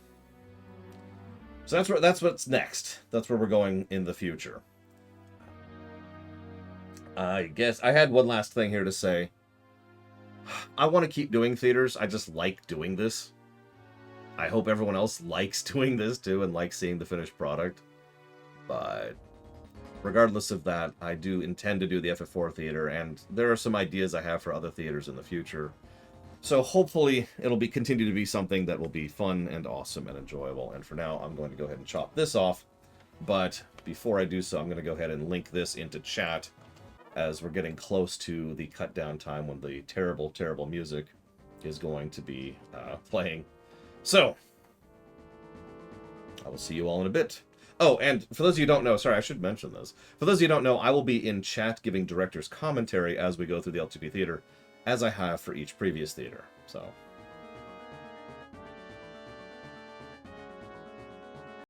So that's what's next. That's where we're going in the future. I guess I had one last thing here to say. I want to keep doing theaters. I just like doing this. I hope everyone else likes doing this too and likes seeing the finished product. But regardless of that, I do intend to do the FF4 theater, and there are some ideas I have for other theaters in the future. So hopefully it'll continue to be something that will be fun and awesome and enjoyable. And for now, I'm going to go ahead and chop this off. But before I do so, I'm going to go ahead and link this into chat, as we're getting close to the cut down time when the terrible, terrible music is going to be playing. So, I will see you all in a bit. Oh, and for those of you who don't know, sorry, I should mention this. For those of you who don't know, I will be in chat giving director's commentary as we go through the LTP theater, as I have for each previous theater. So,